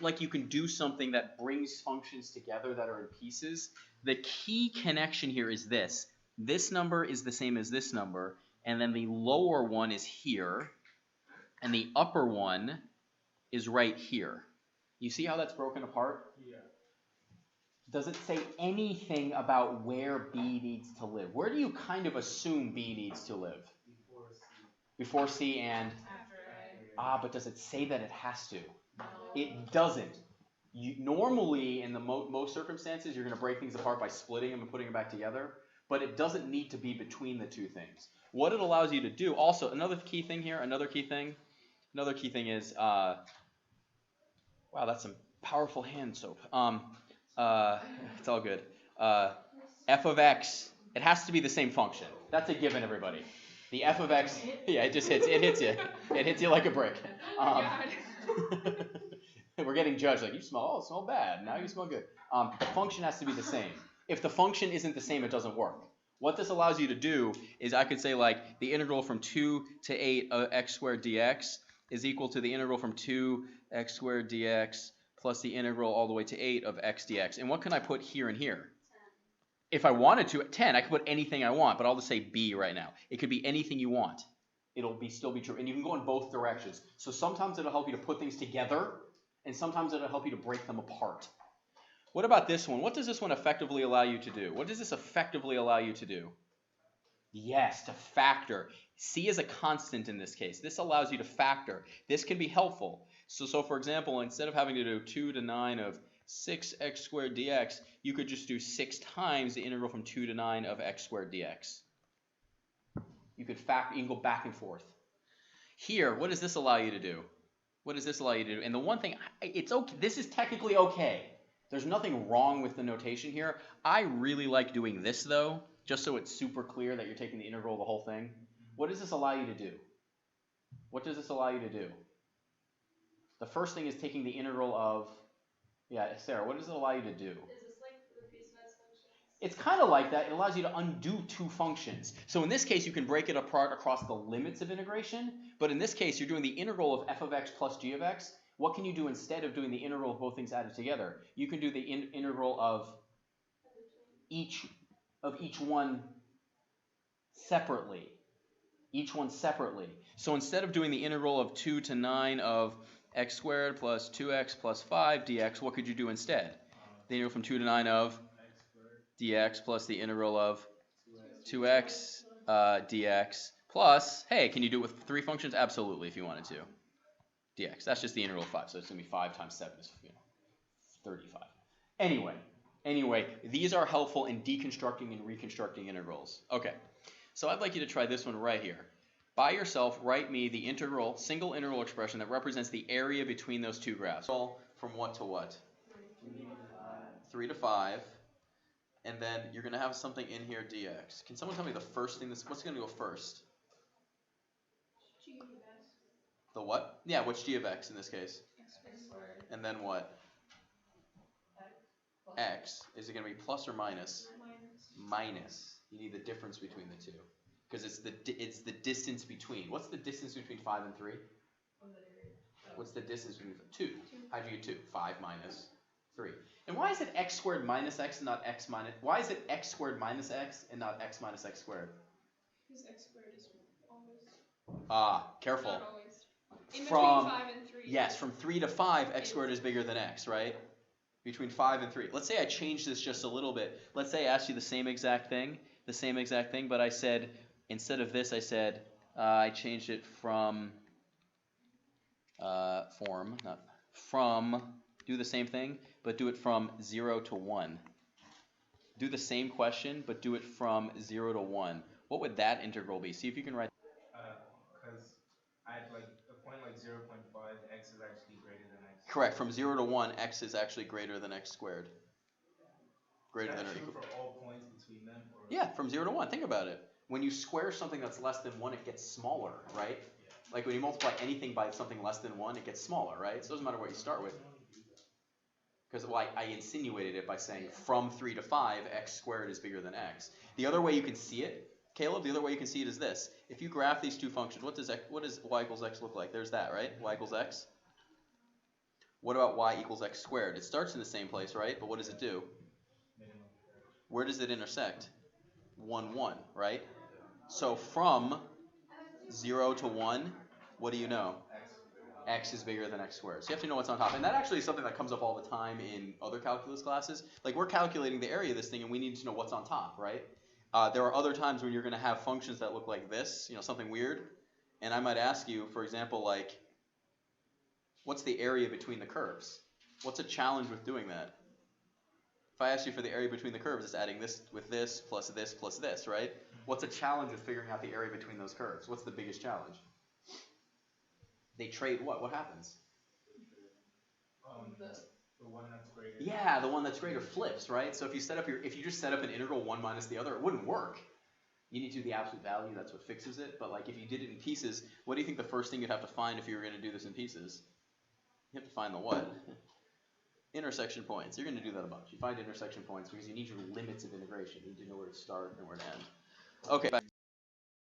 like you can do something that brings functions together that are in pieces. The key connection here is this. This number is the same as this number, and then the lower one is here, and the upper one is right here. You see how that's broken apart? Yeah. Does it say anything about where B needs to live? Where do you kind of assume B needs to live? Before C. Before C and? After A. Ah, but does it say that it has to? No. It doesn't. Normally, in the most circumstances, you're going to break things apart by splitting them and putting them back together, but it doesn't need to be between the two things. What it allows you to do, also, another key thing is, wow, that's some powerful hand soap. It's all good. F of x, it has to be the same function. That's a given, everybody. The f of x, yeah, it just hits you. It hits you like a brick. We're getting judged like, you smell bad. Now you smell good. The function has to be the same. If the function isn't the same, it doesn't work. What this allows you to do is I could say like the integral from 2 to 8 of x squared dx is equal to the integral from 2x squared dx plus the integral all the way to 8 of x dx. And what can I put here and here? 10. If I wanted to, 10, I could put anything I want, but I'll just say b right now. It could be anything you want. It'll still be true. And you can go in both directions. So sometimes it'll help you to put things together, and sometimes it'll help you to break them apart. What about this one? What does this one effectively allow you to do? What does this effectively allow you to do? Yes, to factor. C is a constant in this case. This allows you to factor. This can be helpful. So for example, instead of having to do 2 to 9 of 6x squared dx, you could just do 6 times the integral from 2 to 9 of x squared dx. You can go back and forth. Here, what does this allow you to do? What does this allow you to do? And the one thing, it's okay. This is technically okay. There's nothing wrong with the notation here. I really like doing this though, just so it's super clear that you're taking the integral of the whole thing. What does this allow you to do? What does this allow you to do? The first thing is taking the integral of, yeah, Sarah, what does it allow you to do? Is this like the piecewise functions? It's kind of like that. It allows you to undo two functions. So in this case, you can break it apart across the limits of integration. But in this case, you're doing the integral of f of x plus g of x. What can you do instead of doing the integral of both things added together? You can do the integral of each one separately. Each one separately. So instead of doing the integral of 2 to 9 of x squared plus 2x plus 5 dx, what could you do instead? The integral from 2 to 9 of dx plus the integral of 2x dx plus, hey, can you do it with 3 functions? Absolutely, if you wanted to. Dx. That's just the integral of 5. So it's going to be 5 times 7 is 35. Anyway, these are helpful in deconstructing and reconstructing integrals. Okay, so I'd like you to try this one right here. By yourself, write me the single integral expression that represents the area between those two graphs. From what to what? 3 to 5. And then you're going to have something in here, dx. Can someone tell me the first thing, what's going to go first? G of x. The what? Yeah, what's g of x in this case? X squared. And then what? X. Is it going to be plus or minus? Minus. You need the difference between the two. Because it's the distance between. What's the distance between 5 and 3? What's the distance between 2? How'd you get 2? 5 minus 3. And why is it x squared minus x and not x minus? Why is it x squared minus x and not x minus x squared? Because x squared is always. Careful. Not always. In between 5 and 3. Yes, from 3 to 5, x squared is bigger than x, right? Between 5 and 3. Let's say I changed this just a little bit. Let's say I asked you the same exact thing, but I said, instead of this, I said, I changed it from do the same thing, but do it from 0 to 1. Do the same question, but do it from 0 to 1. What would that integral be? See if you can write. Because at like a point like 0.5, x is actually greater than x. Correct. From 0 to 1, x is actually greater than x squared. Greater than or equal. For all points between them? Or? Yeah, from 0 to 1. Think about it. When you square something that's less than 1, it gets smaller, right? Yeah. Like when you multiply anything by something less than 1, it gets smaller, right? So it doesn't matter what you start with. Because I insinuated it by saying from 3 to 5, x squared is bigger than x. The other way you can see it, Caleb, the other way you can see it is this. If you graph these two functions, what does y equals x look like? There's that, right? Y equals x. What about y equals x squared? It starts in the same place, right? But what does it do? Minimum. Where does it intersect? 1, 1, right? So from 0 to 1, what do you know? X is bigger than x squared. So you have to know what's on top. And that actually is something that comes up all the time in other calculus classes. Like we're calculating the area of this thing and we need to know what's on top, right? There are other times when you're going to have functions that look like this, you know, something weird. And I might ask you, for example, like, what's the area between the curves? What's a challenge with doing that? If I ask you for the area between the curves, it's adding this with this, plus this, right? What's a challenge with figuring out the area between those curves? What's the biggest challenge? They trade what? What happens? The one that's greater. Yeah, the one that's greater flips, right? So if you just set up an integral one minus the other, it wouldn't work. You need to do the absolute value, that's what fixes it. But like if you did it in pieces, what do you think the first thing you'd have to find if you were going to do this in pieces? You have to find the what? Intersection points. You're going to do that a bunch. You find intersection points because you need your limits of integration. You need to know where to start and where to end. Okay.